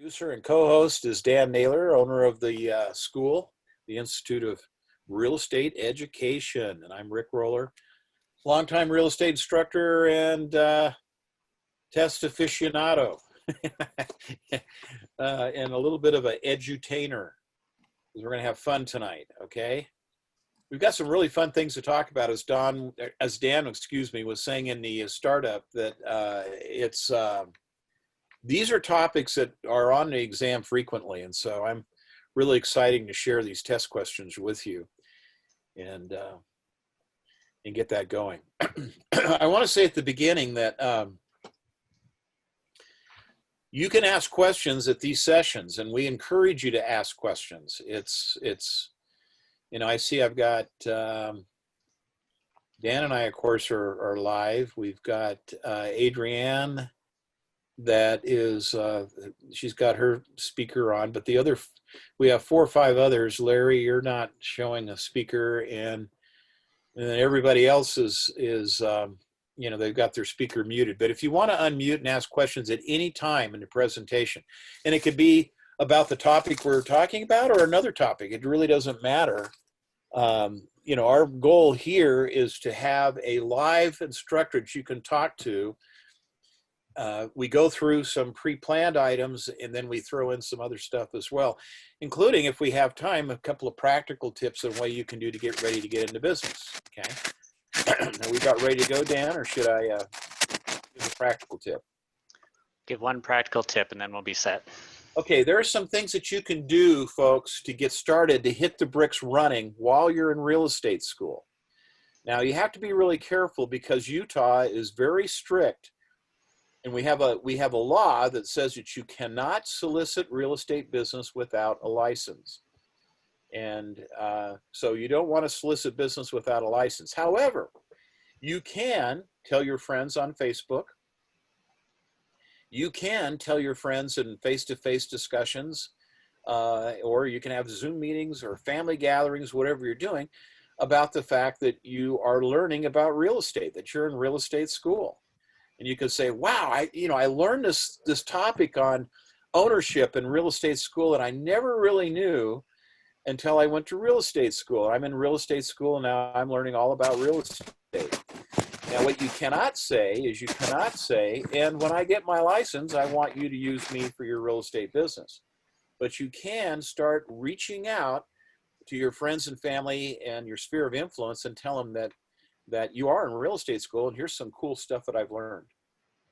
Producer and co-host is Dan Naylor, owner of the school, the Institute of Real Estate Education. And I'm Rick Roller, longtime real estate instructor and test aficionado, and a little bit of an edutainer, because we're going to have fun tonight, okay? We've got some really fun things to talk about, as Dan, was saying in the startup, that these are topics that are on the exam frequently, and so I'm really excited to share these test questions with you and get that going. I want to say at the beginning that you can ask questions at these sessions, and we encourage you to ask questions. It's you know, I see I've got Dan and I, of course, are live. We've got Adrienne. That is, she's got her speaker on, but the other, we have 4 or 5 others. Larry, you're not showing a speaker, and then everybody else is you know, they've got their speaker muted. But if you want to unmute and ask questions at any time in the presentation, and it could be about the topic we're talking about or another topic, it really doesn't matter. You know, our goal here is to have a live instructor that you can talk to. We go through some pre-planned items, and then we throw in some other stuff as well, including, if we have time, a couple of practical tips on what you can do to get ready to get into business, okay? Now, we got ready to go, Dan, or should I give a practical tip? Give one practical tip, and then we'll be set. Okay, there are some things that you can do, folks, to get started, to hit the bricks running while you're in real estate school. Now, you have to be really careful, because Utah is very strict. And we have a law that says that you cannot solicit real estate business without a license. And so you don't want to solicit business without a license. However, you can tell your friends on Facebook. You can tell your friends in face-to-face discussions, or you can have Zoom meetings or family gatherings, whatever you're doing, about the fact that you are learning about real estate, that you're in real estate school. And you could say, wow, I learned this topic on ownership in real estate school, and I never really knew until I went to real estate school. I'm in real estate school, and now I'm learning all about real estate. Now, what you cannot say is, you cannot say, and when I get my license, I want you to use me for your real estate business. But you can start reaching out to your friends and family and your sphere of influence and tell them that you are in real estate school, and here's some cool stuff that I've learned,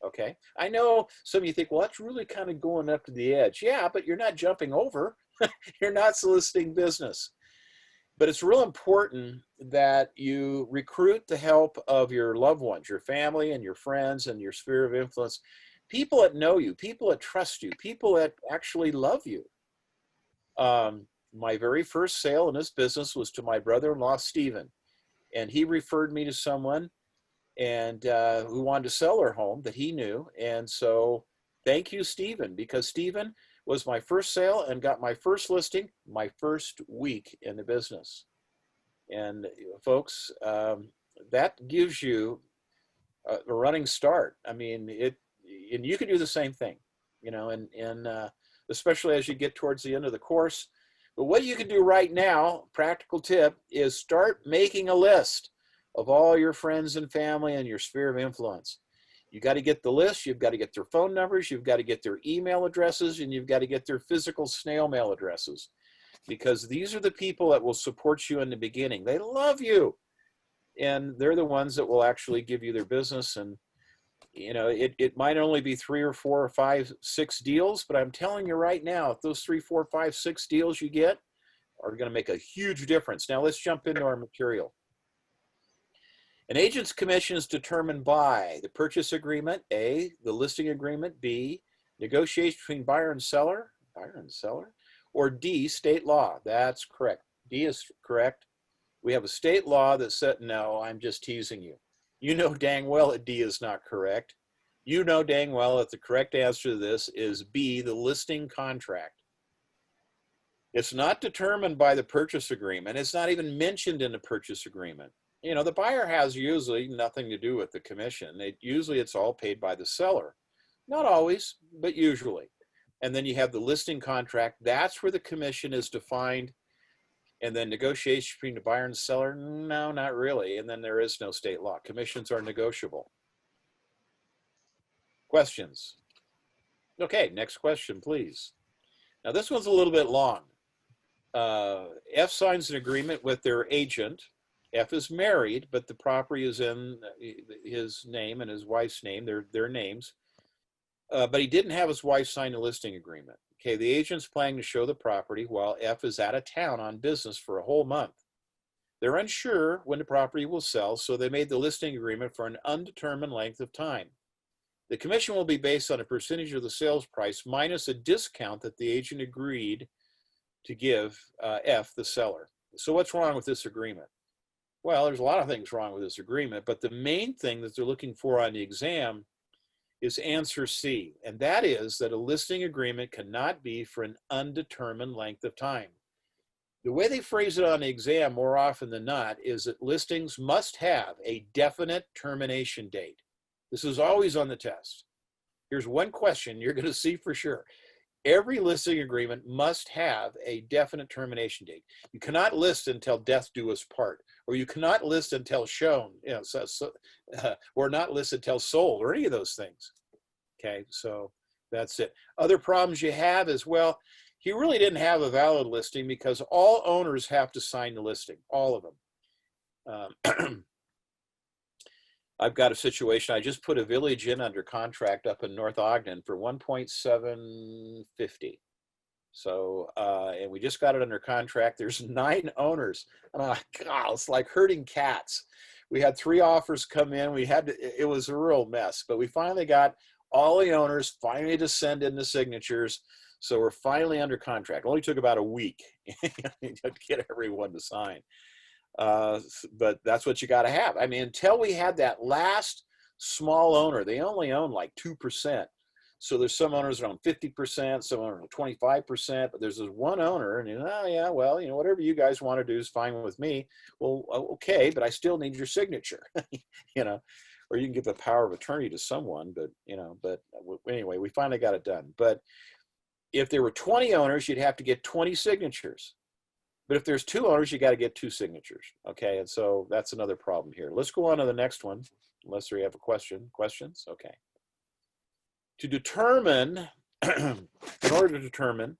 okay? I know some of you think, well, that's really kind of going up to the edge. Yeah, but you're not jumping over. You're not soliciting business. But it's real important that you recruit the help of your loved ones, your family and your friends and your sphere of influence, people that know you, people that trust you, people that actually love you. My very first sale in this business was to my brother-in-law, Stephen. And he referred me to someone and who wanted to sell their home that he knew. And so thank you, Stephen, because Stephen was my first sale and got my first listing my first week in the business. And folks, that gives you a running start. I mean, and you can do the same thing, you know, and especially as you get towards the end of the course. But what you can do right now, practical tip, is start making a list of all your friends and family and your sphere of influence. You got to get the list, you've got to get their phone numbers, you've got to get their email addresses, and you've got to get their physical snail mail addresses, because these are the people that will support you in the beginning. They love you, and they're the ones that will actually give you their business. And you know, it might only be 3 or 4 or 5, 6 deals, but I'm telling you right now, if those 3, 4, 5, 6 deals you get are going to make a huge difference. Now let's jump into our material. An agent's commission is determined by the purchase agreement, A, the listing agreement, B, negotiation between buyer and seller, or D, state law. That's correct. D is correct. We have a state law that said, no, I'm just teasing you. You know dang well that D is not correct. You know dang well that the correct answer to this is B, the listing contract. It's not determined by the purchase agreement. It's not even mentioned in the purchase agreement. You know, the buyer has usually nothing to do with the commission. Usually it's all paid by the seller. Not always, but usually. And then you have the listing contract. That's where the commission is defined. And then negotiation between the buyer and seller, no, not really. And then there is no state law. Commissions are negotiable. Questions? Okay, next question, please. Now this one's a little bit long. F signs an agreement with their agent. F is married, but the property is in his name and his wife's name, their names. But he didn't have his wife sign a listing agreement. Okay, the agent's planning to show the property while F is out of town on business for a whole month. They're unsure when the property will sell, so they made the listing agreement for an undetermined length of time. The commission will be based on a percentage of the sales price minus a discount that the agent agreed to give F, the seller. So what's wrong with this agreement? Well, there's a lot of things wrong with this agreement, but the main thing that they're looking for on the exam is answer C, and that is that a listing agreement cannot be for an undetermined length of time. The way they phrase it on the exam more often than not is that listings must have a definite termination date. This is always on the test. Here's one question you're going to see for sure. Every listing agreement must have a definite termination date. You cannot list until death do us part, or you cannot list until shown, or not list until sold, or any of those things. Okay, so that's it. Other problems you have is, well, he really didn't have a valid listing because all owners have to sign the listing, all of them. I've got a situation. I just put a village in under contract up in North Ogden for 1.750. So, and we just got it under contract. There's 9 owners. And I'm like, God, it's like herding cats. We had 3 offers come in. It was a real mess, but we finally got all the owners finally to send in the signatures. So we're finally under contract. It only took about a week to get everyone to sign. But that's what you got to have. I mean, until we had that last small owner, they only own like 2%. So there's some owners that own 50%, some owners own 25%, but there's this one owner, and oh yeah, well, whatever you guys want to do is fine with me. Well, okay, but I still need your signature, or you can give the power of attorney to someone, but anyway, we finally got it done. But if there were 20 owners, you'd have to get 20 signatures. But if there's 2 owners, you got to get 2 signatures. Okay, and so that's another problem here. Let's go on to the next one, unless we have a question. Questions? Okay. To determine, in order to determine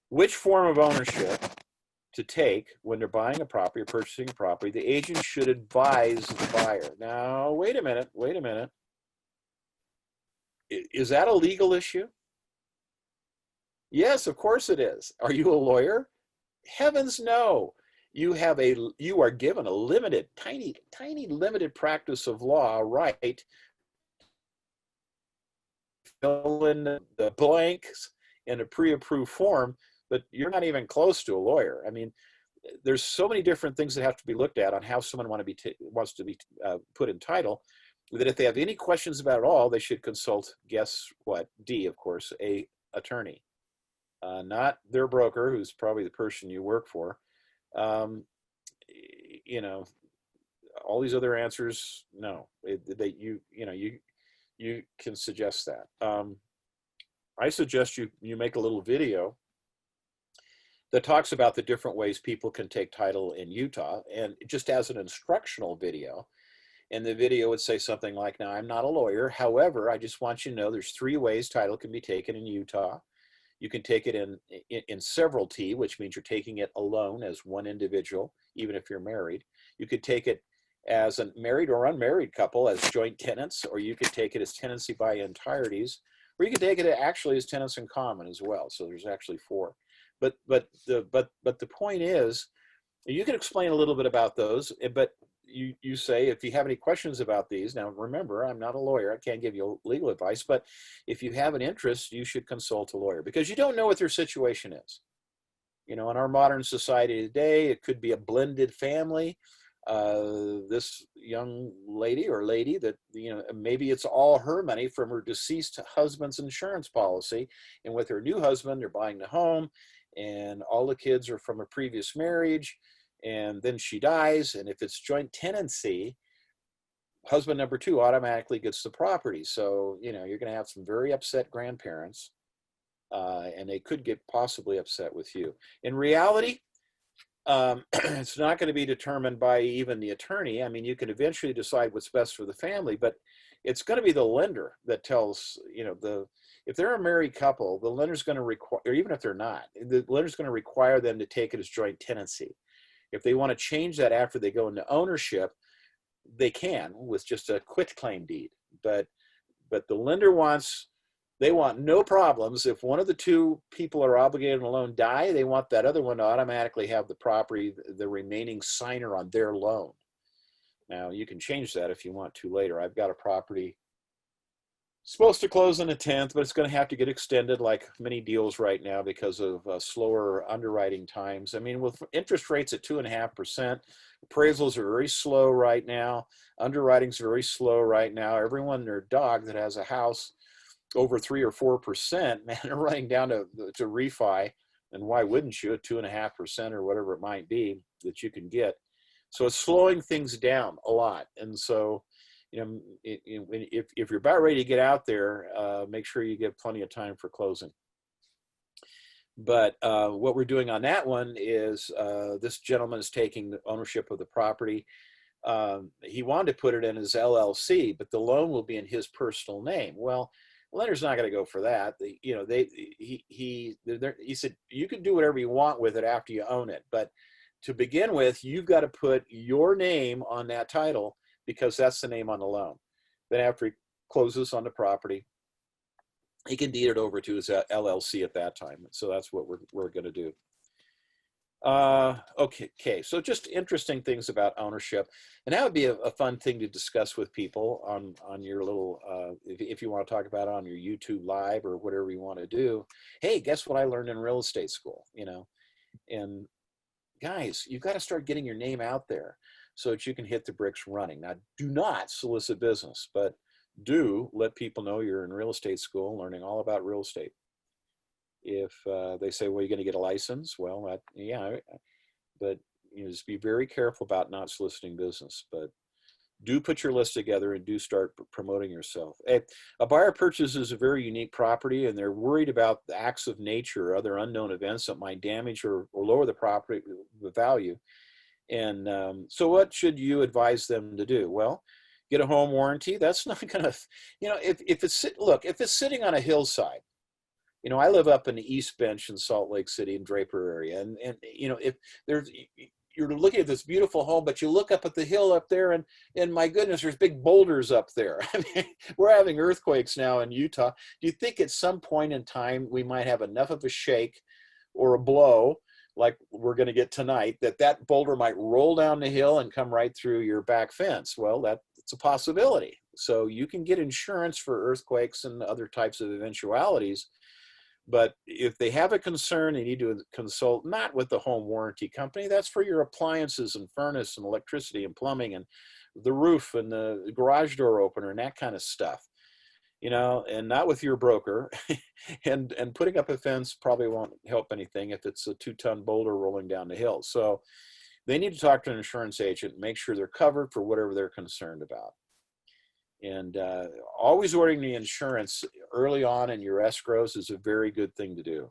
which form of ownership to take when they're buying a property or purchasing a property, the agent should advise the buyer. Now, wait a minute. Is that a legal issue? Yes, of course it is. Are you a lawyer? Heavens no. You are given a limited, tiny limited practice of law right. Fill in the blanks in a pre-approved form, but you're not even close to a lawyer. I mean, there's so many different things that have to be looked at on how someone wants to be put in title, that if they have any questions about it all, they should consult, guess what? D, of course, a attorney. Not their broker, who's probably the person you work for. All these other answers, no. You can suggest that. I suggest you make a little video that talks about the different ways people can take title in Utah, and just as an instructional video. And the video would say something like, now, I'm not a lawyer. However, I just want you to know there's 3 ways title can be taken in Utah. You can take it in several T, which means you're taking it alone as one individual, even if you're married. You could take it as a married or unmarried couple as joint tenants, or you could take it as tenancy by entireties, or you could take it actually as tenants in common as well. So there's actually 4. But the point is, you can explain a little bit about those, but you say, if you have any questions about these, now remember, I'm not a lawyer, I can't give you legal advice, but if you have an interest, you should consult a lawyer, because you don't know what their situation is. In our modern society today, it could be a blended family. This young lady that, maybe it's all her money from her deceased husband's insurance policy, and with her new husband, they're buying the home, and all the kids are from a previous marriage. And then she dies, and if it's joint tenancy, husband number 2 automatically gets the property. So, you're going to have some very upset grandparents. and they could get possibly upset with you. In reality, it's not going to be determined by even the attorney. I mean, you can eventually decide what's best for the family, but it's going to be the lender that tells, if they're a married couple, the lender's going to require, or even if they're not, the lender's going to require them to take it as joint tenancy. If they want to change that after they go into ownership, they can with just a quitclaim deed. But the lender they want no problems. If one of the two people are obligated on a loan die, they want that other one to automatically have the property, the remaining signer on their loan. Now, you can change that if you want to later. I've got a property supposed to close on the 10th, but it's going to have to get extended like many deals right now because of slower underwriting times. I mean, with interest rates at 2.5%, appraisals are very slow right now. Underwriting's very slow right now. Everyone and their dog that has a house over 3 or 4%, man, they're running down to refi. And why wouldn't you? At 2.5% or whatever it might be that you can get. So it's slowing things down a lot. And so, if you're about ready to get out there, make sure you give plenty of time for closing. But what we're doing on that one is this gentleman is taking ownership of the property. He wanted to put it in his LLC, but the loan will be in his personal name. Well, the lender's not going to go for that. He said, you can do whatever you want with it after you own it. But to begin with, you've got to put your name on that title because that's the name on the loan. Then after he closes on the property, he can deed it over to his LLC at that time. So that's what we're going to do. Okay. So just interesting things about ownership, and that would be a fun thing to discuss with people on your little, if you want to talk about it on your YouTube live or whatever you want to do. Hey, guess what I learned in real estate school? And guys, you've got to start getting your name out there so that you can hit the bricks running. Now, do not solicit business, but do let people know you're in real estate school learning all about real estate. If they say, well, you're going to get a license, well, yeah, but just be very careful about not soliciting business. But do put your list together and do start promoting yourself. A buyer purchases a very unique property and they're worried about the acts of nature or other unknown events that might damage or lower the property value. And so what should you advise them to do? Well, get a home warranty. That's not going to, if it's sitting on a hillside. I live up in the East Bench in Salt Lake City and Draper area. And if you're looking at this beautiful home, but you look up at the hill up there and my goodness, there's big boulders up there. I mean, we're having earthquakes now in Utah. Do you think at some point in time we might have enough of a shake or a blow like we're going to get tonight that boulder might roll down the hill and come right through your back fence? Well, that's a possibility. So you can get insurance for earthquakes and other types of eventualities. But if they have a concern, they need to consult not with the home warranty company. That's for your appliances and furnace and electricity and plumbing and the roof and the garage door opener and that kind of stuff, and not with your broker. and putting up a fence probably won't help anything if it's a 2-ton boulder rolling down the hill. So they need to talk to an insurance agent and make sure they're covered for whatever they're concerned about. And always ordering the insurance early on in your escrows is a very good thing to do.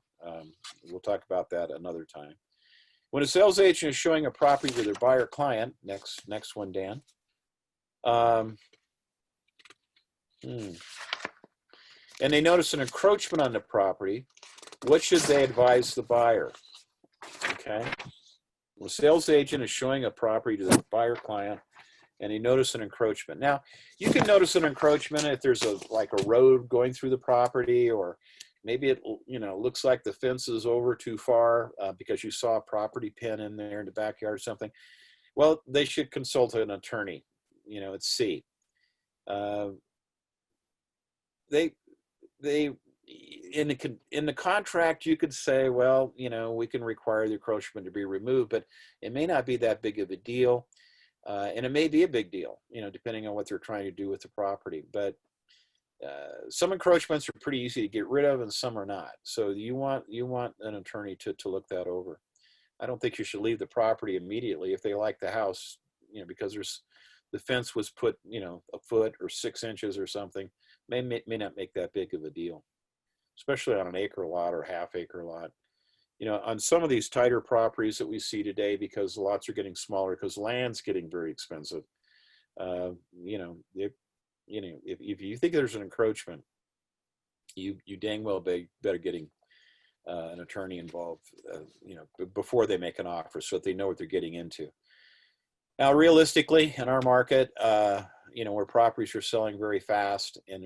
We'll talk about that another time. When a sales agent is showing a property to their buyer client, next one, Dan. And they notice an encroachment on the property, what should they advise the buyer? Okay. When a sales agent is showing a property to the buyer client, and you notice an encroachment. Now, you can notice an encroachment if there's a road going through the property, or maybe it looks like the fence is over too far because you saw a property pin in there in the backyard or something. Well, they should consult an attorney. It's C. They in the contract you could say, well, we can require the encroachment to be removed, but it may not be that big of a deal. And it may be a big deal, depending on what they're trying to do with the property. But some encroachments are pretty easy to get rid of, and some are not. So you want an attorney to look that over. I don't think you should leave the property immediately if they like the house, because the fence was put, a foot or 6 inches or something. May not make that big of a deal. especially on an acre lot or half acre lot. You know, on some of these tighter properties that we see today, because the lots are getting smaller, because land's getting very expensive. You know, if you think there's an encroachment, you dang well better getting an attorney involved, you know, before they make an offer, so that they know what they're getting into. Now, realistically, in our market, you know, where properties are selling very fast, and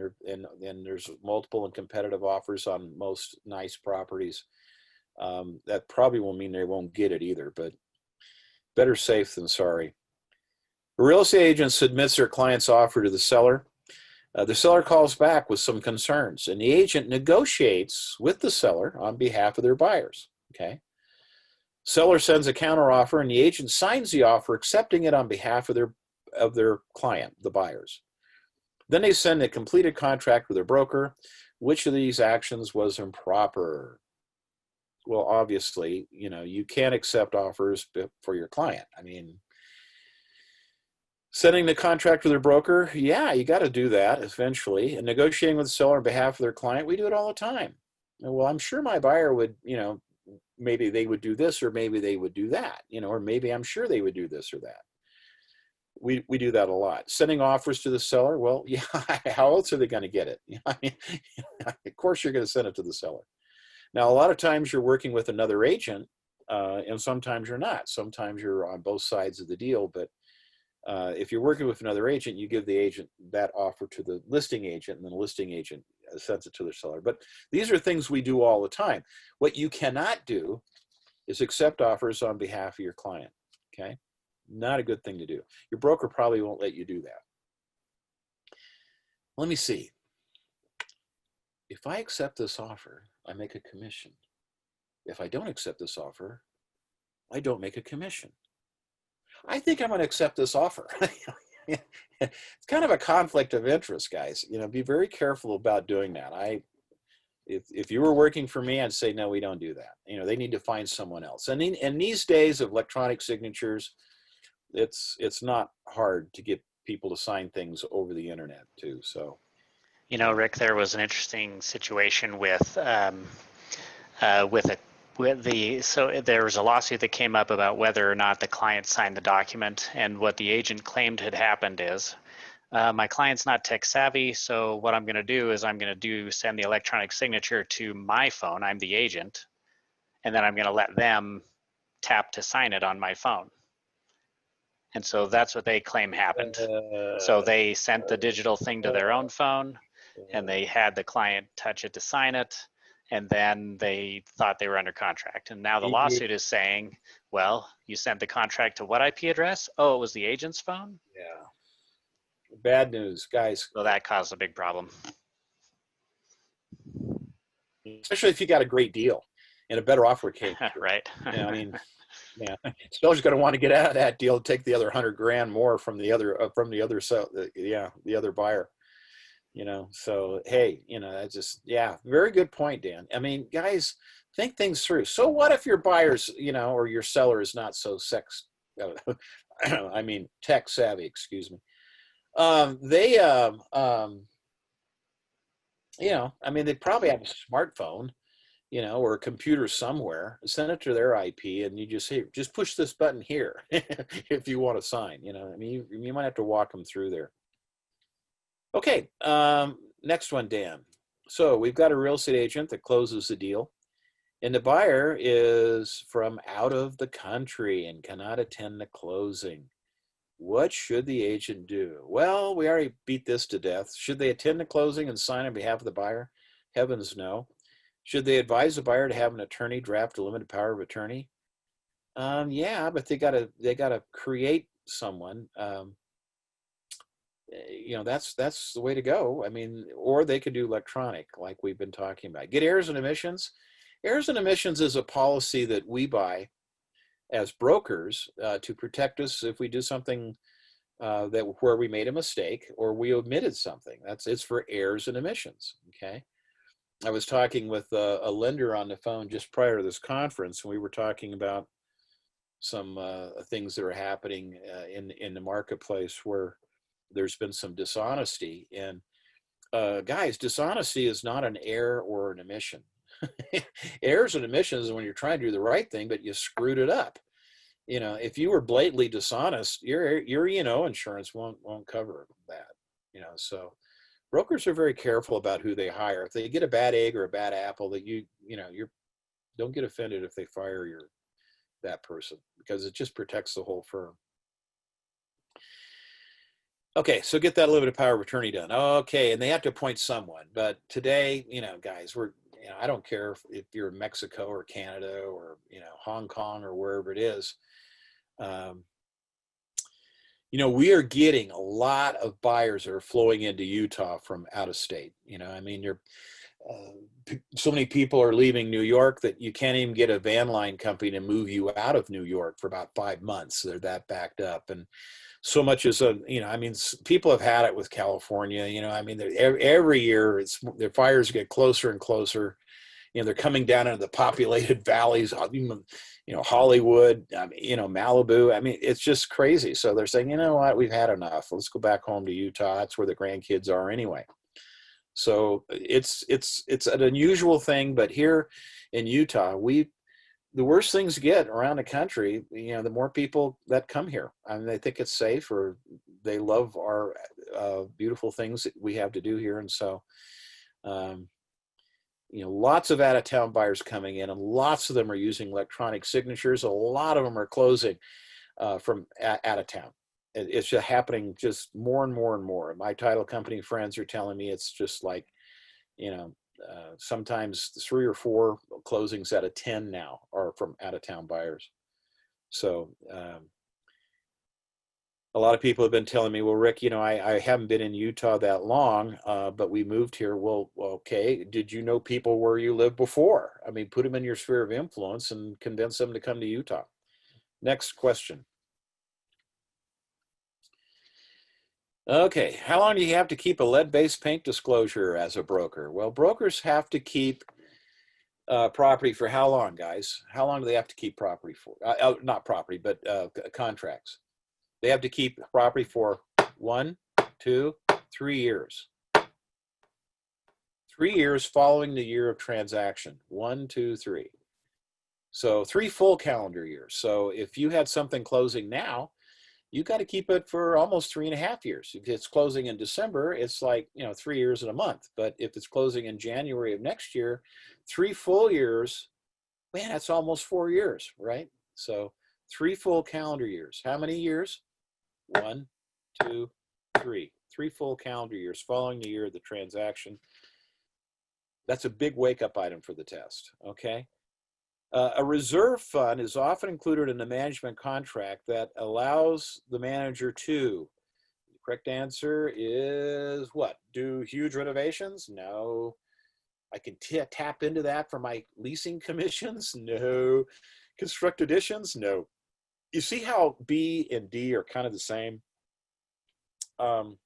there's multiple and competitive offers on most nice properties, that probably will mean they won't get it either. But better safe than sorry. A real estate agent submits their client's offer to the seller. The seller calls back with some concerns, and the agent negotiates with the seller on behalf of their buyers. Okay. Seller sends a counteroffer, and the agent signs the offer, accepting it on behalf of their client, the buyers. Then they send a completed contract with their broker. Which of these actions was improper? Well, obviously, you know, you can't accept offers for your client. I mean, sending the contract with their broker, yeah, you got to do that eventually. And negotiating with the seller on behalf of their client, we do it all the time. Well, I'm sure my buyer would, you know, maybe they would do this, or maybe they would do that, you know, or maybe I'm sure they would do this or that. We do that a lot. Sending offers to the seller, well, yeah, how else are they going to get it? You know, I mean, of course you're going to send it to the seller. Now, a lot of times you're working with another agent, and sometimes you're not. Sometimes you're on both sides of the deal, but if you're working with another agent, you give the agent that offer to the listing agent, and then the listing agent sends it to the seller. But these are things we do all the time. What you cannot do is accept offers on behalf of your client, okay? Not a good thing to do. Your broker probably won't let you do that. Let me see. If I accept this offer, I make a commission. If I don't accept this offer, I don't make a commission. I think I'm going to accept this offer. It's kind of a conflict of interest, guys. You know, be very careful about doing that. If you were working for me, I'd say, no, we don't do that. You know, they need to find someone else. And in these days of electronic signatures, it's not hard to get people to sign things over the internet too. So, You know, Rick, there was an interesting situation with so there was a lawsuit that came up about whether or not the client signed the document, and what the agent claimed had happened is, my client's not tech savvy, so what I'm going to do is I'm going to send the electronic signature to my phone. I'm the agent, and then I'm going to let them tap to sign it on my phone. And so that's what they claim happened. So they sent the digital thing to their own phone, and they had the client touch it to sign it, and then they thought they were under contract. And now the lawsuit is saying, well, you sent the contract to what IP address? Oh, it was the agent's phone? yeah. Bad news, guys. So that caused a big problem. Especially if you got a great deal and a better offer came. Right. You know, I mean, yeah, seller's going to want to get out of that deal, take the other $100,000 more from the other the other buyer. You know, so hey, you know, that's just, yeah, very good point, Dan. I mean, guys, think things through. So what if your buyer's, you know, or your seller is not so I mean, tech savvy, excuse me. You know, I mean, they probably have a smartphone, you know, or a computer somewhere. Send it to their IP, and you just push this button here if you want to sign. You know, I mean, you might have to walk them through there. Okay, next one, Dan. So we've got a real estate agent that closes the deal, and the buyer is from out of the country and cannot attend the closing. What should the agent do? Well, we already beat this to death. Should they attend the closing and sign on behalf of the buyer? Heavens no. Should they advise the buyer to have an attorney draft a limited power of attorney? Yeah, but they gotta create someone. You know, that's the way to go. I mean, or they could do electronic, like we've been talking about. Get errors and omissions. Errors and omissions is a policy that we buy as brokers to protect us if we do something where we made a mistake or we omitted something. It's for errors and omissions. Okay. I was talking with a lender on the phone just prior to this conference, and we were talking about some things that are happening in the marketplace where there's been some dishonesty. And guys, dishonesty is not an error or an omission. Errors and omissions is when you're trying to do the right thing, but you screwed it up. You know, if you were blatantly dishonest, your insurance won't cover that. You know, so brokers are very careful about who they hire. If they get a bad egg or a bad apple, that you don't get offended if they fire that person, because it just protects the whole firm. Okay, so get that little bit of power of attorney done. Okay, and they have to appoint someone. But today, guys, I don't care if you're in Mexico or Canada or, Hong Kong or wherever it is. We are getting a lot of buyers that are flowing into Utah from out of state. So many people are leaving New York that you can't even get a van line company to move you out of New York for about 5 months. They're that backed up. And so much as people have had it with California. Every year their fires get closer and closer. They're coming down into the populated valleys, Hollywood, Malibu. It's just crazy. So they're saying, you know what, we've had enough. Let's go back home to Utah. That's where the grandkids are anyway. So it's an unusual thing, but here in Utah, the worse things get around the country, the more people that come here. They think it's safe, or they love our beautiful things that we have to do here. And so, lots of out-of-town buyers coming in, and lots of them are using electronic signatures. A lot of them are closing from out of town. It's just happening just more and more and more. My title company friends are telling me it's just like, sometimes 3 or 4 closings out of 10 now are from out-of-town buyers. So a lot of people have been telling me, well, Rick, I haven't been in Utah that long, but we moved here. Well, okay. Did you know people where you lived before? Put them in your sphere of influence and convince them to come to Utah. Next question. Okay. How long do you have to keep a lead-based paint disclosure as a broker? Well, brokers have to keep property for how long, guys? How long do they have to keep property for? Not property, but contracts. They have to keep property for 1, 2, 3 years. 3 years following the year of transaction. 1, 2, 3. So 3 full calendar years. So if you had something closing now, you got to keep it for almost 3.5 years. If it's closing in December, it's like 3 years and a month. But if it's closing in January of next year, 3 full years, man, that's almost 4 years, right? So 3 full calendar years. How many years? 1, 2, 3. 3 full calendar years following the year of the transaction. That's a big wake-up item for the test, okay? A reserve fund is often included in the management contract that allows the manager to, the correct answer is what? Do huge renovations? No. I can tap into that for my leasing commissions? No. Construct additions? No. You see how B and D are kind of the same? That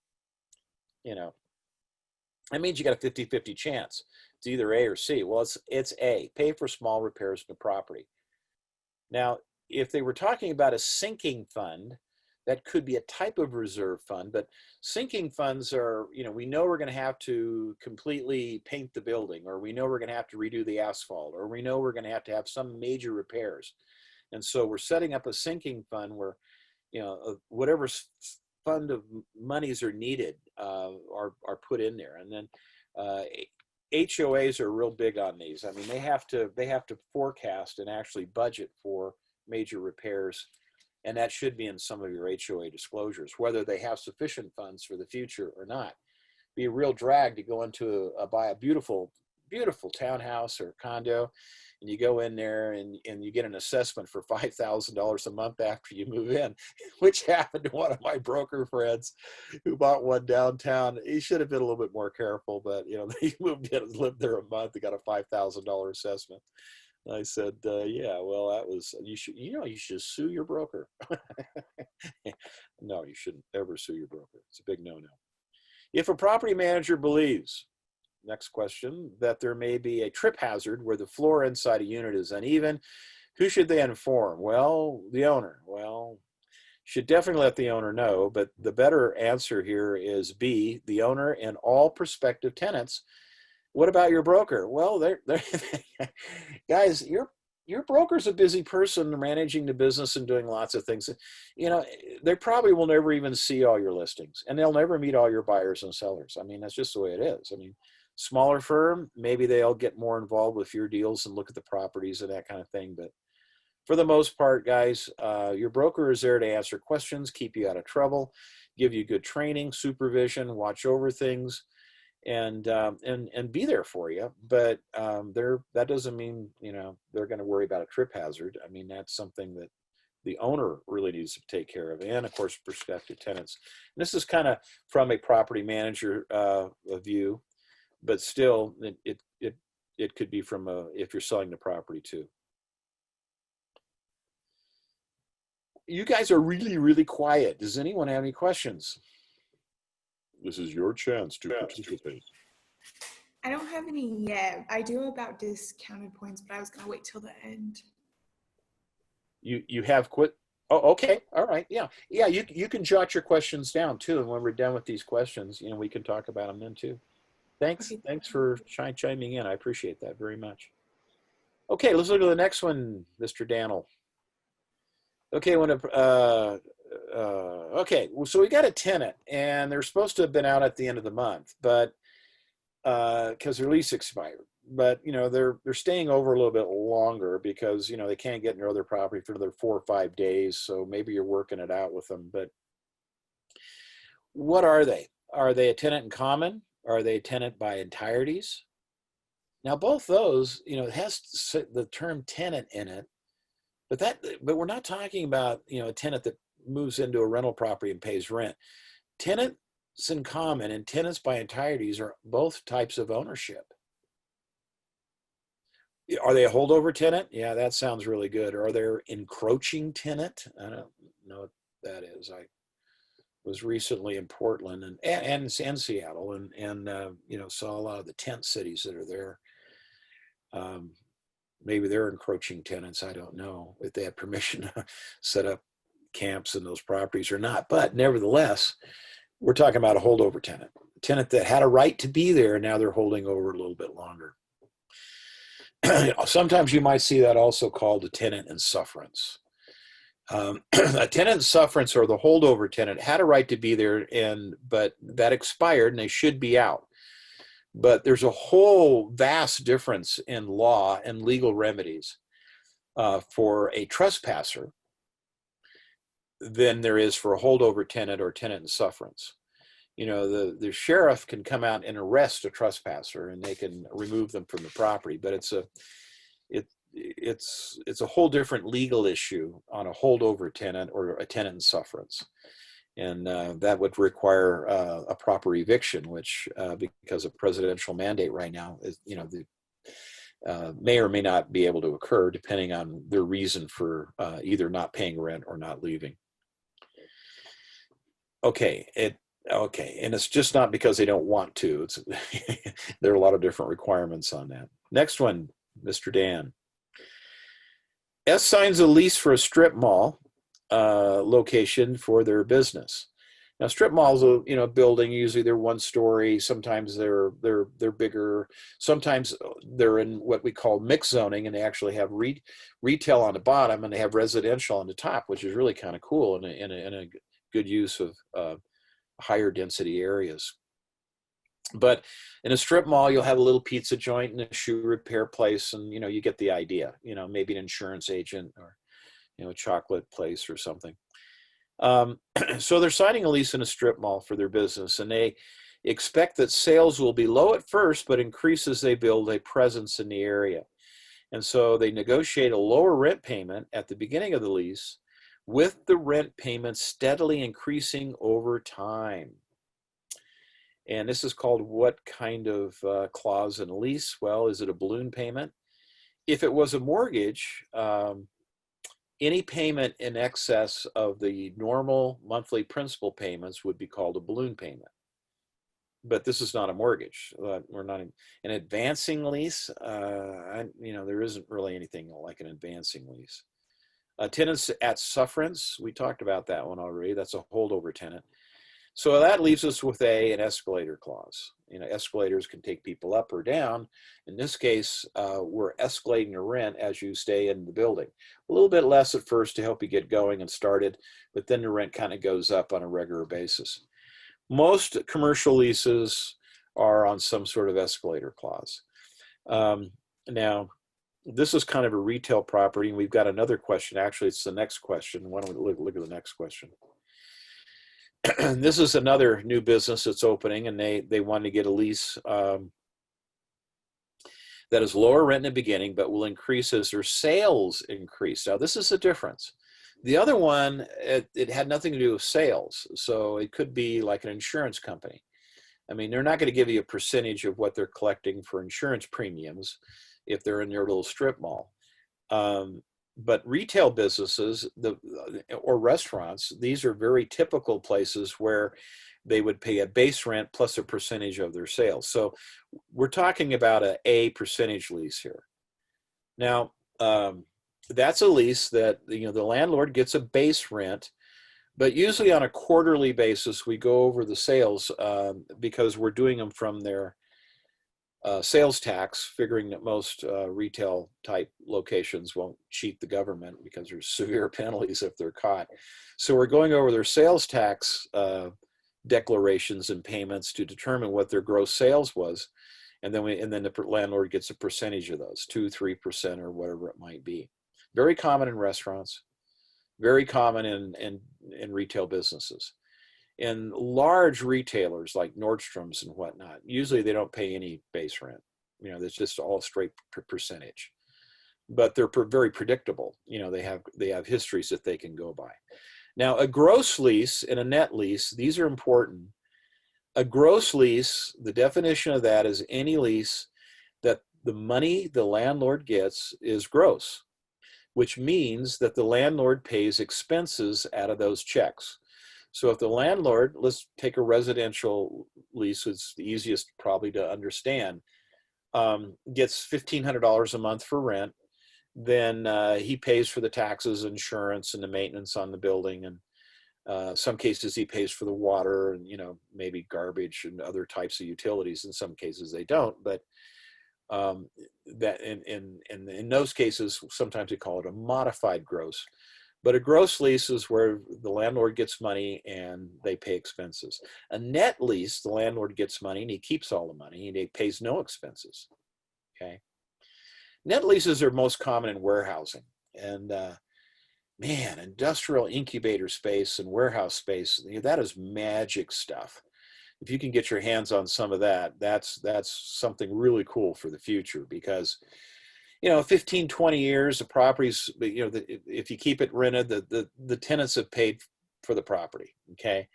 means you got a 50-50 chance. It's either A or C. Well, it's A, pay for small repairs to property. Now, if they were talking about a sinking fund, that could be a type of reserve fund, but sinking funds are, we know we're going to have to completely paint the building, or we know we're going to have to redo the asphalt, or we know we're going to have some major repairs. And so we're setting up a sinking fund where, whatever fund of monies are needed are put in there. And then HOAs are real big on these. They have to forecast and actually budget for major repairs, and that should be in some of your HOA disclosures, whether they have sufficient funds for the future or not. Be a real drag to go into buy a beautiful townhouse or condo, and you go in there and you get an assessment for $5,000 a month after you move in, which happened to one of my broker friends who bought one downtown. He should have been a little bit more careful, but they moved in and lived there a month. They got a $5,000 assessment. And I said, yeah, well, that was, you should sue your broker. No, you shouldn't ever sue your broker. It's a big no-no. If a property manager believes, next question, that there may be a trip hazard where the floor inside a unit is uneven, who should they inform? Well, the owner. Well, should definitely let the owner know, but the better answer here is B, the owner and all prospective tenants. What about your broker? Well, they're guys, your broker's a busy person managing the business and doing lots of things. You know, they probably will never even see all your listings, and they'll never meet all your buyers and sellers. I mean, that's just the way it is. I mean, smaller firm, maybe they'll get more involved with your deals and look at the properties and that kind of thing. But for the most part, guys, your broker is there to answer questions, keep you out of trouble, give you good training, supervision, watch over things, and be there for you. But that doesn't mean, you know, they're going to worry about a trip hazard. I mean, that's something that the owner really needs to take care of, and of course, prospective tenants. And this is kind of from a property manager view, but still, it could be from if you're selling the property too. You guys are really, really quiet. Does anyone have any questions? This is your chance to participate. I don't have any yet. I do about discounted points, but I was going to wait till the end. You have quit? Oh, okay. All right. Yeah. Yeah. You can jot your questions down too. And when we're done with these questions, you know, we can talk about them then too. Thanks. Okay. Thanks for chiming in. I appreciate that very much. Okay. Let's look at the next one, Mr. Daniel. Okay. Okay. So we got a tenant, and they're supposed to have been out at the end of the month, but because their lease expired. But you know, they're staying over a little bit longer because, you know, they can't get near their property for another 4 or 5 days. So maybe you're working it out with them. But what are they? Are they a tenant in common? Are they a tenant by entireties? Now, both those, you know, it has the term tenant in it, but we're not talking about, you know, a tenant that moves into a rental property and pays rent. Tenants in common and tenants by entireties are both types of ownership. Are they a holdover tenant? Yeah, that sounds really good. Are they encroaching tenant? I don't know what that is. I was recently in Portland and Seattle, and you know, saw a lot of the tent cities that are there. Maybe they're encroaching tenants. I don't know if they have permission to set up camps in those properties or not. But nevertheless, we're talking about a holdover tenant, a tenant that had a right to be there, and now they're holding over a little bit longer. Sometimes you might see that also called a tenant in sufferance. A tenant in sufferance, or the holdover tenant, had a right to be there, but that expired and they should be out. But there's a whole vast difference in law and legal remedies for a trespasser than there is for a holdover tenant or tenant in sufferance. You know, the sheriff can come out and arrest a trespasser, and they can remove them from the property. But it's a whole different legal issue on a holdover tenant or a tenant in sufferance, and that would require a proper eviction, which because of presidential mandate right now, is, you know, may or may not be able to occur depending on their reason for either not paying rent or not leaving. Okay, and it's just not because they don't want to. There are a lot of different requirements on that. Next one, Mr. Dan. S signs a lease for a strip mall location for their business. Now, strip malls are, you know, building. Usually they're one story. Sometimes they're bigger. Sometimes they're in what we call mixed zoning, and they actually have retail on the bottom and they have residential on the top, which is really kind of cool in a good use of higher density areas. But in a strip mall, you'll have a little pizza joint and a shoe repair place, and you know, you get the idea. You know, maybe an insurance agent, or, you know, a chocolate place or something. So they're signing a lease in a strip mall for their business, and they expect that sales will be low at first, but increase as they build a presence in the area. And so they negotiate a lower rent payment at the beginning of the lease, with the rent payment steadily increasing over time. And this is called what kind of clause in a lease? Well, is it a balloon payment? If it was a mortgage, any payment in excess of the normal monthly principal payments would be called a balloon payment. But this is not a mortgage. We're not in an advancing lease. You know, there isn't really anything like an advancing lease. Tenants at sufferance, we talked about that one already. That's a holdover tenant. So that leaves us with an escalator clause. Escalators can take people up or down. In this case, we're escalating the rent as you stay in the building. A little bit less at first to help you get going and started, but then the rent kind of goes up on a regular basis. Most commercial leases are on some sort of escalator clause. Now, this is kind of a retail property, and we've got another question. Actually, it's the next question. Why don't we look at the next question? This is another new business that's opening, and they want to get a lease that is lower rent in the beginning, but will increase as their sales increase. Now, this is the difference. The other one, it had nothing to do with sales, so it could be like an insurance company. I mean, they're not going to give you a percentage of what they're collecting for insurance premiums if they're in their little strip mall. But retail businesses or restaurants, these are very typical places where they would pay a base rent plus a percentage of their sales. So we're talking about a percentage lease here. Now, that's a lease that the landlord gets a base rent, but usually on a quarterly basis, we go over the sales because we're doing them from their sales tax, figuring that most retail type locations won't cheat the government because there's severe penalties if they're caught. So we're going over their sales tax declarations and payments to determine what their gross sales was. And then the landlord gets a percentage of those, 2-3% or whatever it might be. Very common in restaurants, very common in retail businesses. In large retailers like Nordstrom's and whatnot, usually they don't pay any base rent. It's just all straight percentage. But they're very predictable. They have histories that they can go by. Now, a gross lease and a net lease, these are important. A gross lease, the definition of that is any lease that the money the landlord gets is gross, which means that the landlord pays expenses out of those checks. So if the landlord, let's take a residential lease, it's the easiest probably to understand, gets $1,500 a month for rent, then he pays for the taxes, insurance, and the maintenance on the building. And some cases he pays for the water and, maybe garbage and other types of utilities. In some cases they don't, but that in those cases, sometimes we call it a modified gross. But a gross lease is where the landlord gets money and they pay expenses. A net lease, the landlord gets money and he keeps all the money and he pays no expenses. Okay. Net leases are most common in warehousing. And man, industrial incubator space and warehouse space, that is magic stuff. If you can get your hands on some of that, that's something really cool for the future because 15, 20 years, the properties, if you keep it rented, the tenants have paid for the property, okay?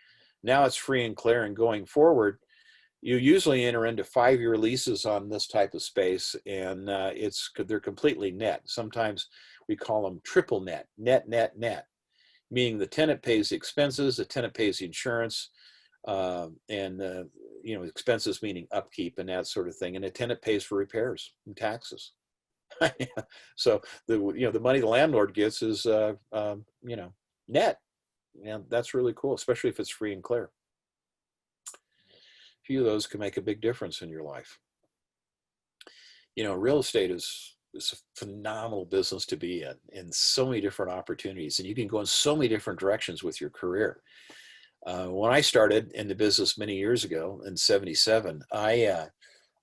Now it's free and clear, and going forward, you usually enter into 5-year leases on this type of space, and they're completely net. Sometimes we call them triple net, net, meaning the tenant pays the expenses, the tenant pays the insurance, and expenses meaning upkeep and that sort of thing, and the tenant pays for repairs and taxes. So the money the landlord gets is net. That's really cool, especially if it's free and clear. A few of those can make a big difference in your life. Real estate is a phenomenal business to be in so many different opportunities, and you can go in so many different directions with your career. When I started in the business many years ago in '77, I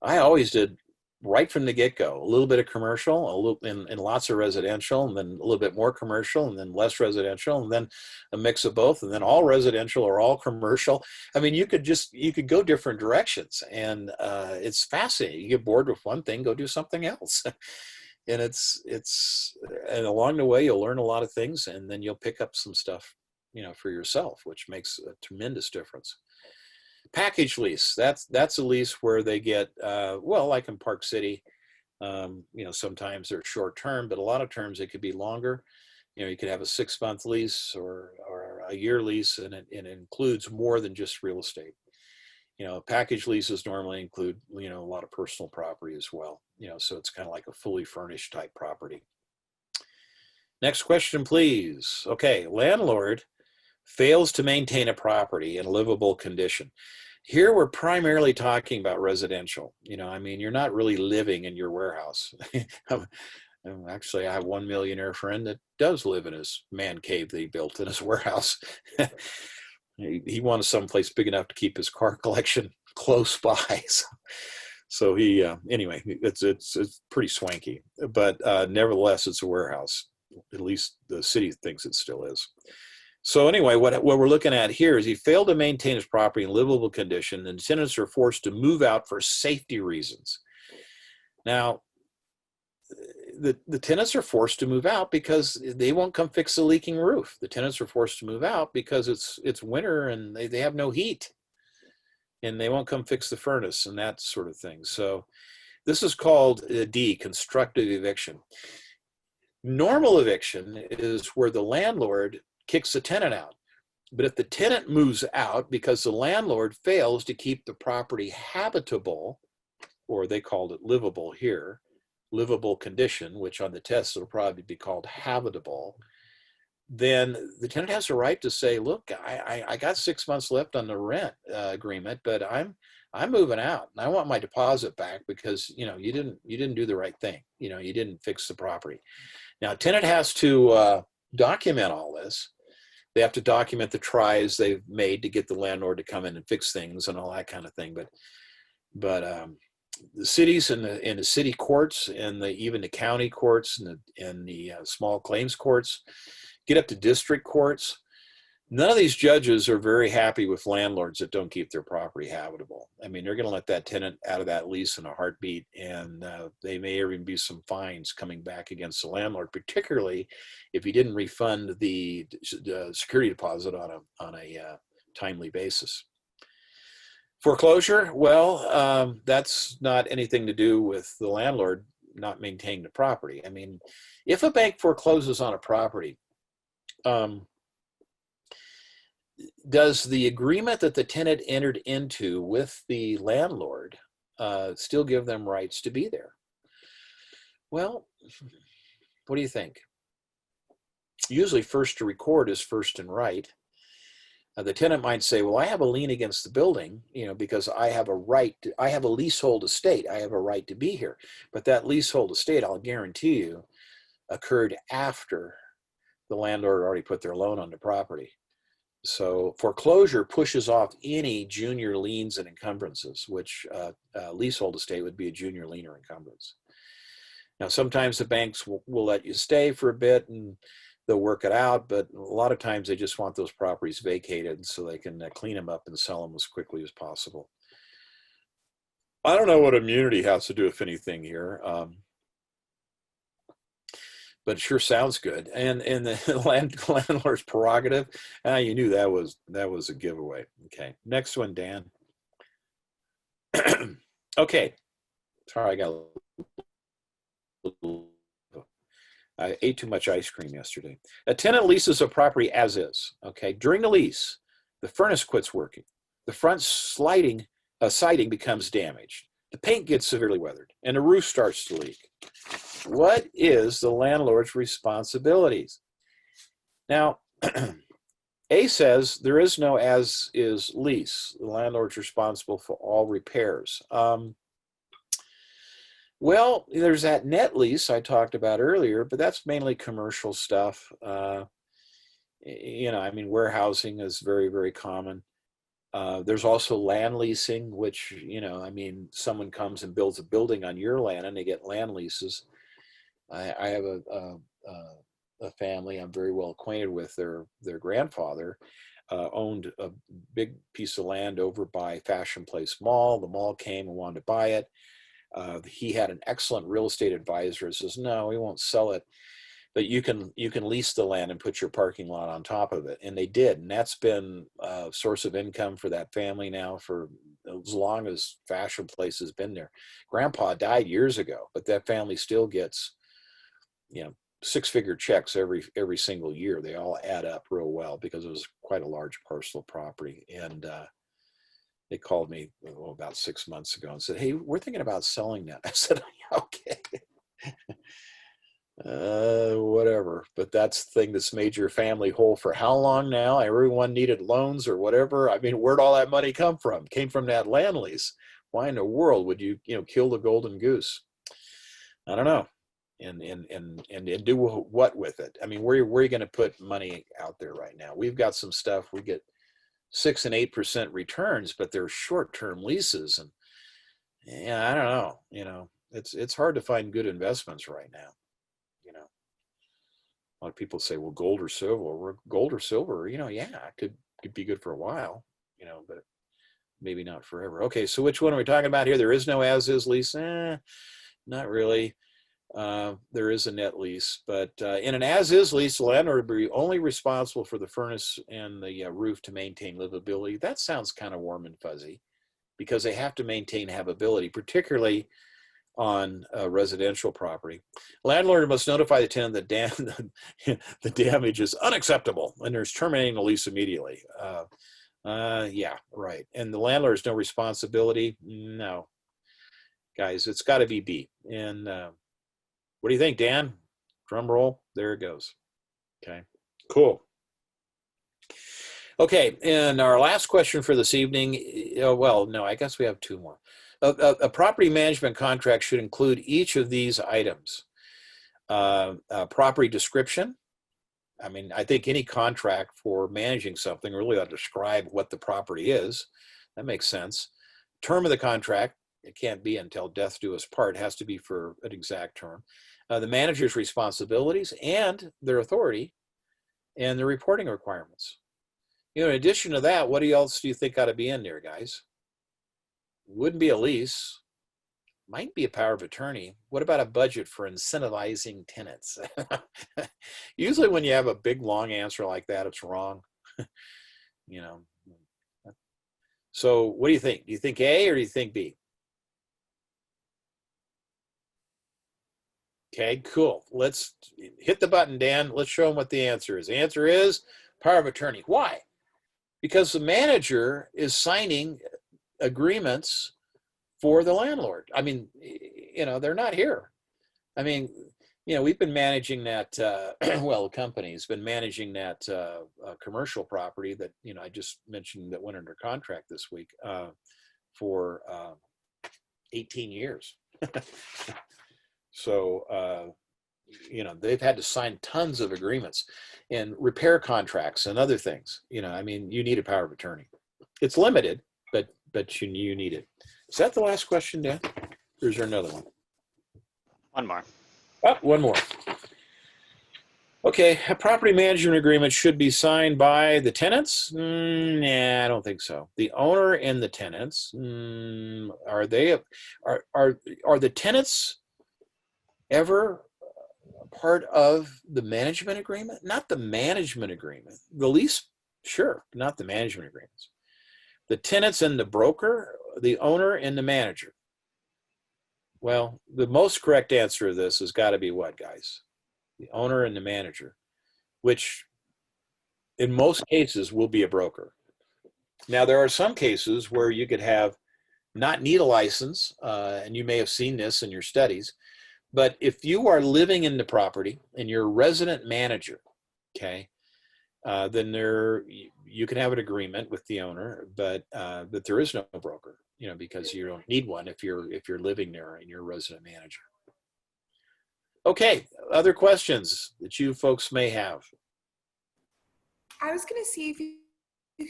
always did right from the get-go, a little bit of commercial, and lots of residential, and then a little bit more commercial, and then less residential, and then a mix of both, and then all residential or all commercial. I mean, you could go different directions, and it's fascinating. You get bored with one thing, go do something else. And and along the way, you'll learn a lot of things, and then you'll pick up some stuff, for yourself, which makes a tremendous difference. Package lease, that's a lease where they get, like in Park City, sometimes they're short term, but a lot of terms it could be longer. You could have a 6-month lease or a year lease, and it includes more than just real estate. Package leases normally include, a lot of personal property as well, so it's kind of like a fully furnished type property. Next question, please. Okay, landlord fails to maintain a property in livable condition. Here we're primarily talking about residential. I mean, you're not really living in your warehouse. Actually, I have one millionaire friend that does live in his man cave that he built in his warehouse. He wanted someplace big enough to keep his car collection close by. So he, anyway, it's pretty swanky, but nevertheless, it's a warehouse. At least the city thinks it still is. So anyway, what we're looking at here is he failed to maintain his property in livable condition, and tenants are forced to move out for safety reasons. Now, the tenants are forced to move out because they won't come fix the leaking roof. The tenants are forced to move out because it's winter and they have no heat, and they won't come fix the furnace and that sort of thing. So this is called D, constructive eviction. Normal eviction is where the landlord kicks the tenant out. But if the tenant moves out because the landlord fails to keep the property habitable, or they called it livable here, livable condition, which on the test it'll probably be called habitable, then the tenant has a right to say, look, I got 6 months left on the rent agreement, but I'm moving out and I want my deposit back because you didn't do the right thing. You didn't fix the property. Now, tenant has to document all this. They have to document the tries they've made to get the landlord to come in and fix things and all that kind of thing. But the cities and the city courts and even the county courts and the small claims courts get up to district courts. None of these judges are very happy with landlords that don't keep their property habitable. I mean, they're going to let that tenant out of that lease in a heartbeat, and they may even be some fines coming back against the landlord, particularly if he didn't refund the security deposit on a timely basis. Foreclosure, well, that's not anything to do with the landlord not maintaining the property. I mean, if a bank forecloses on a property, does the agreement that the tenant entered into with the landlord still give them rights to be there? Well, what do you think? Usually first to record is first in right. The tenant might say, well, I have a lien against the building, because I have a right I have a leasehold estate. I have a right to be here. But that leasehold estate, I'll guarantee you, occurred after the landlord already put their loan on the property. So foreclosure pushes off any junior liens and encumbrances, which leasehold estate would be a junior lien or encumbrance. Now, sometimes the banks will let you stay for a bit and they'll work it out, but a lot of times they just want those properties vacated so they can clean them up and sell them as quickly as possible. I don't know what immunity has to do with anything here. But it sure sounds good. And the landlord's prerogative, you knew that was a giveaway. Okay, next one, Dan. Okay, sorry, I ate too much ice cream yesterday. A tenant leases a property as is. Okay, during the lease, the furnace quits working. The front siding becomes damaged. The paint gets severely weathered, and the roof starts to leak. What is the landlord's responsibilities? Now, A says there is no as-is lease. The landlord's responsible for all repairs. Well, there's that net lease I talked about earlier, but that's mainly commercial stuff. I mean, warehousing is very, very common. There's also land leasing, which, I mean, someone comes and builds a building on your land and they get land leases. I have a family I'm very well acquainted with. Their grandfather owned a big piece of land over by Fashion Place Mall. The mall came and wanted to buy it. He had an excellent real estate advisor who says, no, we won't sell it, but you can lease the land and put your parking lot on top of it. And they did. And that's been a source of income for that family now for as long as Fashion Place has been there. Grandpa died years ago, but that family still gets, six-figure checks every single year. They all add up real well because it was quite a large parcel of property. And they called me about 6 months ago and said, hey, we're thinking about selling that. I said, okay. Whatever. but that's the thing that's made your family whole for how long now? Everyone needed loans or whatever. I mean, where'd all that money come from? Came from that land lease. Why in the world would you, kill the golden goose? I don't know. And do what with it? I mean, where are you going to put money out there right now? We've got some stuff. We get 6 and 8% returns, but they're short-term leases, and yeah, I don't know. It's hard to find good investments right now. A lot of people say, well, gold or silver. Yeah, it could be good for a while, but maybe not forever. Okay, so which one are we talking about here? There is no as-is lease. Not really. There is a net lease, but in an as-is lease, the landlord will be only responsible for the furnace and the roof to maintain livability. That sounds kind of warm and fuzzy, because they have to maintain habitability, particularly on residential property. Landlord must notify the tenant that the damage is unacceptable and there's terminating the lease immediately. Yeah, right. And the landlord has no responsibility. No, guys, it's got to be B. And what do you think, Dan? Drum roll. There it goes. Okay, cool. Okay, and our last question for this evening, well, no, I guess we have two more. A property management contract should include each of these items. Property description. I mean, I think any contract for managing something really ought to describe what the property is. That makes sense. Term of the contract, it can't be until death do us part. It has to be for an exact term. The manager's responsibilities and their authority and the reporting requirements. In addition to that, what else do you think ought to be in there, guys? Wouldn't be a lease. Might be a power of attorney. What about a budget for incentivizing tenants? Usually when you have a big, long answer like that, it's wrong. So what do you think? Do you think A or do you think B? Okay, cool. Let's hit the button, Dan. Let's show them what the answer is. The answer is power of attorney. Why? Because the manager is signing agreements for the landlord. I mean, they're not here. I mean, we've been managing that, well, the company's been managing that commercial property that, I just mentioned that went under contract this week for 18 years. So, they've had to sign tons of agreements and repair contracts and other things. I mean, you need a power of attorney. It's limited, but you need it. Is that the last question, Dan? Or is there another one? One more. Oh, one more. Okay, a property management agreement should be signed by the tenants? Nah, I don't think so. The owner and the tenants, are the tenants ever part of the management agreement? Not the management agreement. The lease, sure, not the management agreements. The tenants and the broker, the owner and the manager. Well, the most correct answer of this has got to be what, guys? The owner and the manager, which in most cases will be a broker. Now, there are some cases where you could not need a license, and you may have seen this in your studies, but if you are living in the property and you're a resident manager, okay, then you can have an agreement with the owner, but there is no broker, because you don't need one if you're living there and you're a resident manager. Okay, other questions that you folks may have? I was going to see if you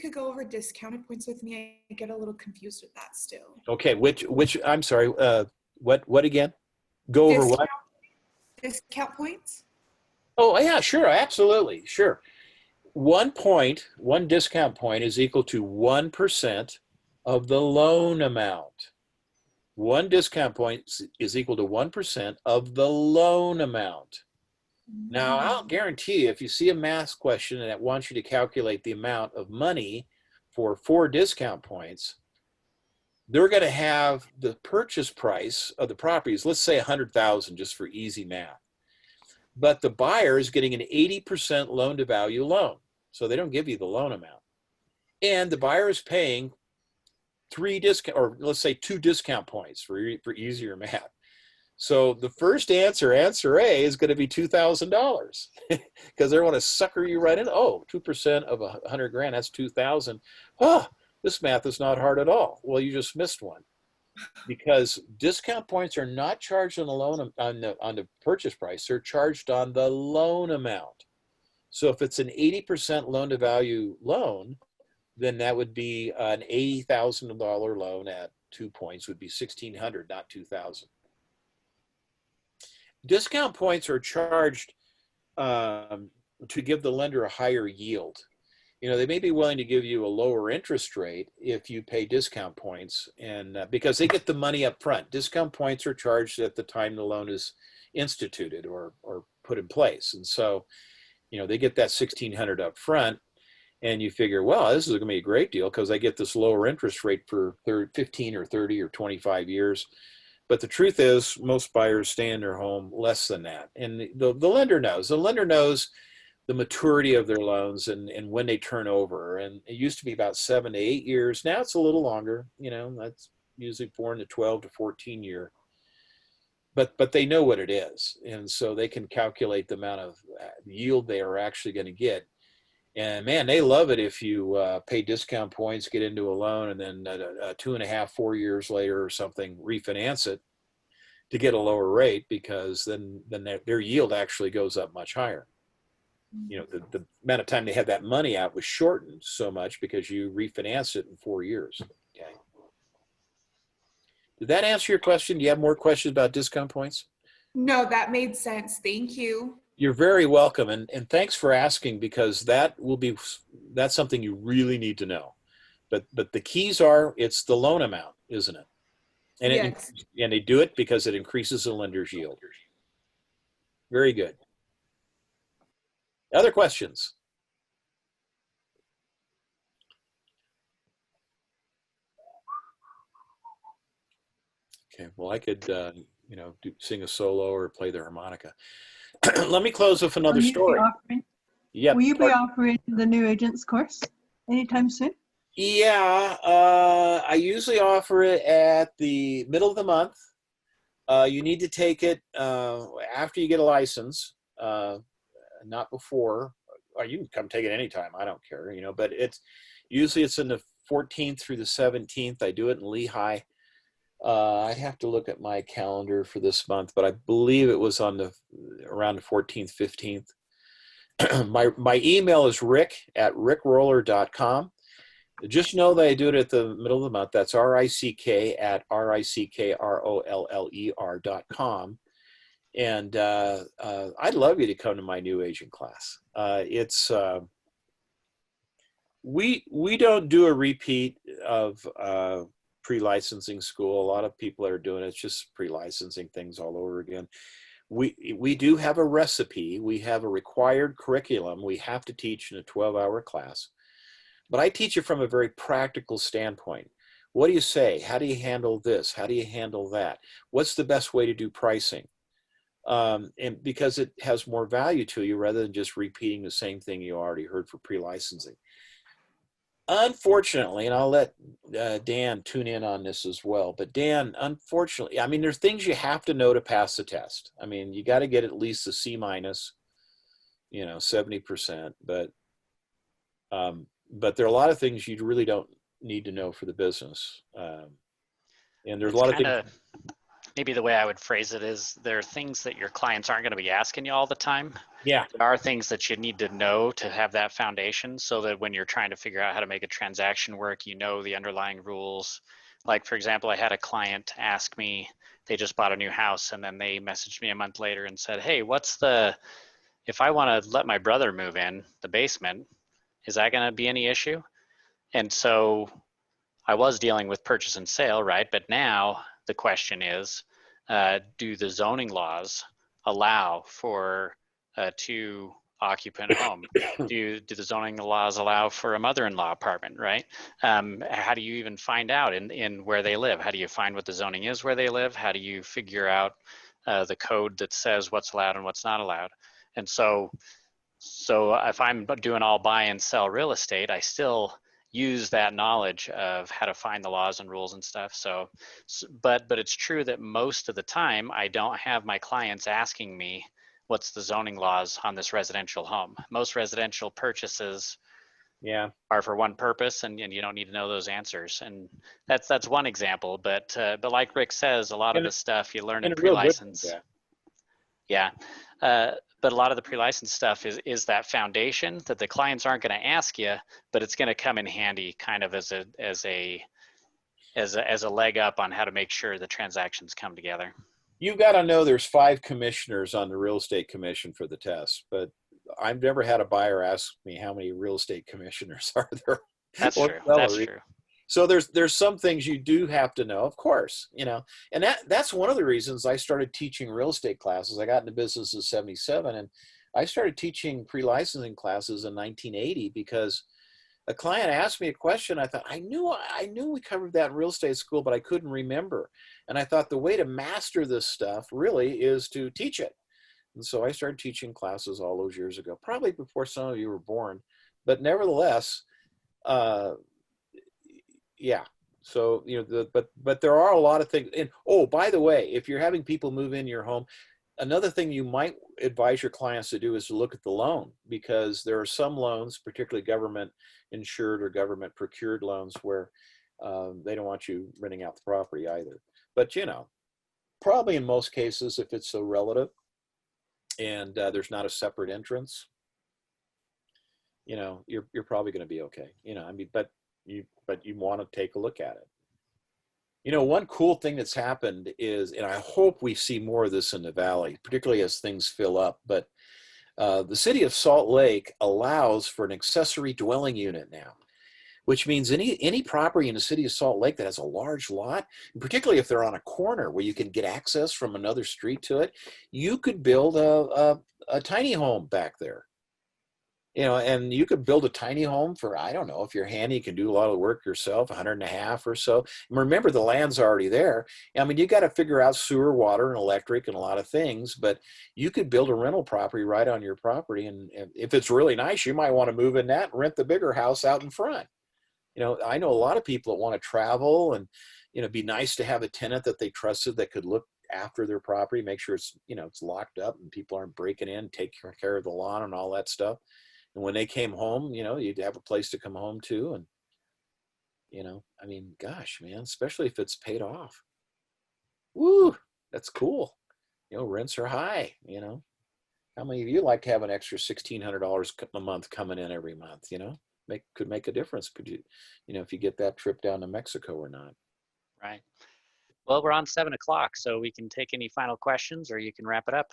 could go over discounted points with me. I get a little confused with that still. Okay, which I'm sorry, what again? Go over what? Discount points? Oh, yeah, sure, absolutely, sure. 1 discount point is equal to 1% of the loan amount. 1 discount point is equal to 1% of the loan amount. Now, I'll guarantee you, if you see a math question and it wants you to calculate the amount of money for 4 discount points, they're going to have the purchase price of the properties, let's say $100,000 just for easy math. But the buyer is getting an 80% loan to value loan. So they don't give you the loan amount. And the buyer is paying 2 discount points for easier math. So the first answer A, is going to be $2,000 because they want to sucker you right in. Oh, 2% of 100 grand, that's 2,000. Oh, this math is not hard at all. Well, you just missed one, because discount points are not charged on the loan on the purchase price. They're charged on the loan amount. So if it's an 80% loan to value loan, then that would be an $80,000 loan at 2 points would be $1,600, not 2,000. Discount points are charged to give the lender a higher yield. You know, they may be willing to give you a lower interest rate if you pay discount points, and because they get the money up front. Discount points are charged at the time the loan is instituted or put in place. And so, you know, they get that $1,600 up front, and you figure, well, this is going to be a great deal because I get this lower interest rate for 15 or 30 or 25 years. But the truth is, most buyers stay in their home less than that. And the lender knows. The lender knows the maturity of their loans and when they turn over. And it used to be about 7 to 8 years. Now it's a little longer. You know, that's usually 4 to 12 to 14 year. But they know what it is. And so they can calculate the amount of yield they are actually going to get. And man, they love it if you pay discount points, get into a loan, and then 2.5, 4 years later or something, refinance it to get a lower rate, because then their yield actually goes up much higher. You know, the amount of time they had that money out was shortened so much because you refinance it in 4 years. Okay. Did that answer your question? Do you have more questions about discount points? No, that made sense. Thank you. You're very welcome, and thanks for asking, because that's something you really need to know. But the keys are, it's the loan amount, isn't it? And Yes. and they do it because it increases the lender's yield. Very good. Other questions? Okay. Well, I could you know, sing a solo or play the harmonica. Let me close with another story. Will you be offering the new agents course anytime soon? Yeah, I usually offer it at the middle of the month. You need to take it after you get a license, not before. Or you can come take it anytime. I don't care, you know. But it's usually in the 14th through the 17th. I do it in Lehigh. I have to look at my calendar for this month, but I believe it was on around the 14th, 15th. my email is rick@rickroller.com. Just know that I do it at the middle of the month. That's rick@rickroller.com. And I'd love you to come to my new agent class. We don't do a repeat of pre-licensing school. A lot of people are doing it. It's just pre-licensing things all over again. We do have a recipe. We have a required curriculum we have to teach in a 12-hour class. But I teach it from a very practical standpoint. What do you say? How do you handle this? How do you handle that? What's the best way to do pricing? And because it has more value to you rather than just repeating the same thing you already heard for pre-licensing. Unfortunately, and I'll let Dan tune in on this as well, but Dan, unfortunately, I mean, there's things you have to know to pass the test. I mean, you got to get at least a C-, you know, 70%, but there are a lot of things you really don't need to know for the business. And there's a lot of things. Maybe the way I would phrase it is, there are things that your clients aren't going to be asking you all the time. Yeah. There are things that you need to know to have that foundation, so that when you're trying to figure out how to make a transaction work, you know the underlying rules. Like, for example, I had a client ask me, they just bought a new house, and then they messaged me a month later and said, hey, if I want to let my brother move in the basement, is that going to be any issue? And so I was dealing with purchase and sale, right? But now the question is, do the zoning laws allow for a 2-occupant home? Do the zoning laws allow for a mother-in-law apartment, right? How do you even find out in where they live? How do you find what the zoning is where they live? How do you figure out the code that says what's allowed and what's not allowed? And so if I'm doing all buy and sell real estate, I still use that knowledge of how to find the laws and rules and stuff. So, but it's true that most of the time I don't have my clients asking me what's the zoning laws on this residential home. Most residential purchases are for one purpose, and you don't need to know those answers. And that's one example. But like Rick says, a lot of the stuff you learn in pre-license. Yeah. But a lot of the pre-license stuff is that foundation that the clients aren't going to ask you, but it's going to come in handy kind of as a leg up on how to make sure the transactions come together. You've got to know there's 5 commissioners on the real estate commission for the test, but I've never had a buyer ask me how many real estate commissioners are there. That's true. That's true. So there's some things you do have to know, of course, you know, and that's one of the reasons I started teaching real estate classes. I got into business in '77, and I started teaching pre-licensing classes in 1980 because a client asked me a question. I thought, I knew we covered that in real estate school, but I couldn't remember. And I thought the way to master this stuff really is to teach it. And so I started teaching classes all those years ago, probably before some of you were born, but nevertheless, yeah. So, you know, but there are a lot of things. And oh, by the way, if you're having people move in your home, another thing you might advise your clients to do is to look at the loan, because there are some loans, particularly government insured or government procured loans, where they don't want you renting out the property either. But, you know, probably in most cases, if it's a relative and there's not a separate entrance, you know, you're probably going to be okay. You know, I mean, but you want to take a look at it. You know, one cool thing that's happened is, and I hope we see more of this in the Valley, particularly as things fill up, but the city of Salt Lake allows for an accessory dwelling unit now, which means any property in the city of Salt Lake that has a large lot, and particularly if they're on a corner where you can get access from another street to it, you could build a tiny home back there. You know, and you could build a tiny home for, I don't know, if you're handy, you can do a lot of the work yourself, 150 or so. And remember, the land's already there. I mean, you got to figure out sewer, water, and electric and a lot of things, but you could build a rental property right on your property. And if it's really nice, you might want to move in that and rent the bigger house out in front. You know, I know a lot of people that want to travel and, you know, be nice to have a tenant that they trusted that could look after their property, make sure it's, you know, it's locked up and people aren't breaking in, take care of the lawn and all that stuff. And when they came home, you know, you'd have a place to come home to. And, you know, I mean, gosh, man, especially if it's paid off. Woo, that's cool. You know, rents are high, you know. How many of you like to have an extra $1,600 a month coming in every month, you know? Could make a difference. Could you, you know, if you get that trip down to Mexico or not. Right. Well, we're on 7 o'clock, so we can take any final questions or you can wrap it up.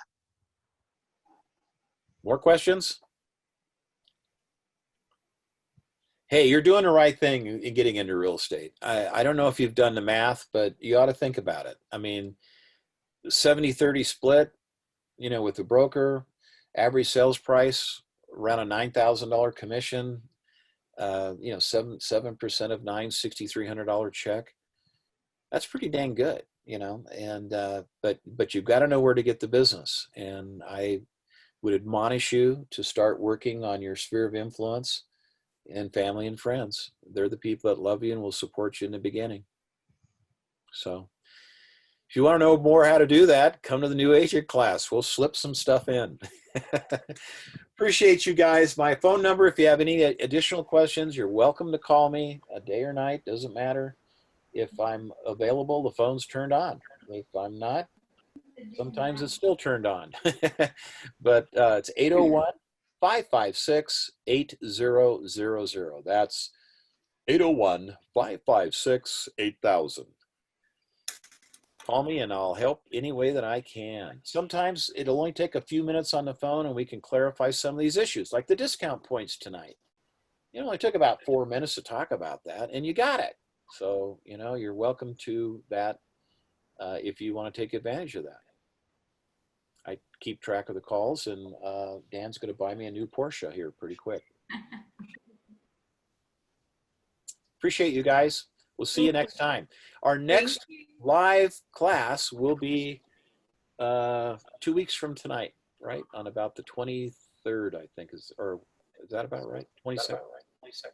More questions? Hey, you're doing the right thing in getting into real estate. I don't know if you've done the math, but you ought to think about it. I mean, 70-30 split, you know, with the broker, average sales price around a $9,000 commission, you know, 7% of nine, $6,300 check. That's pretty dang good, you know, and, but you've got to know where to get the business. And I would admonish you to start working on your sphere of influence and family and friends. They're the people that love you and will support you in the beginning. So if you want to know more how to do that, come to the new agent class. We'll slip some stuff in. Appreciate you guys. My phone number, if you have any additional questions, you're welcome to call me, a day or night, doesn't matter. If I'm available, the phone's turned on. If I'm not, sometimes it's still turned on. But it's 801-556-8000. That's 801-556-8000. Call me and I'll help any way that I can. Sometimes it'll only take a few minutes on the phone and we can clarify some of these issues, like the discount points tonight. It only took about 4 minutes to talk about that and you got it. So, you know, you're welcome to that if you want to take advantage of that. I keep track of the calls, and Dan's going to buy me a new Porsche here pretty quick. Appreciate you guys. We'll see you next time. Our next live class will be 2 weeks from tonight, right? On about the 23rd, I think, or is that about right? 22nd?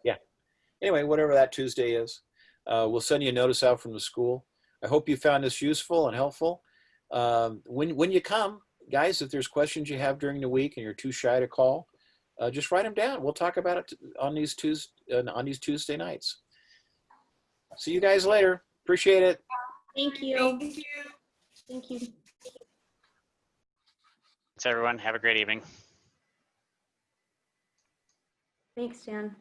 Yeah. Anyway, whatever that Tuesday is, we'll send you a notice out from the school. I hope you found this useful and helpful. When you come, guys, if there's questions you have during the week and you're too shy to call, just write them down. We'll talk about it on these Tuesday nights. See you guys later. Appreciate it. Thank you. Thank you. Thank you. Thanks, everyone. Have a great evening. Thanks, Jan.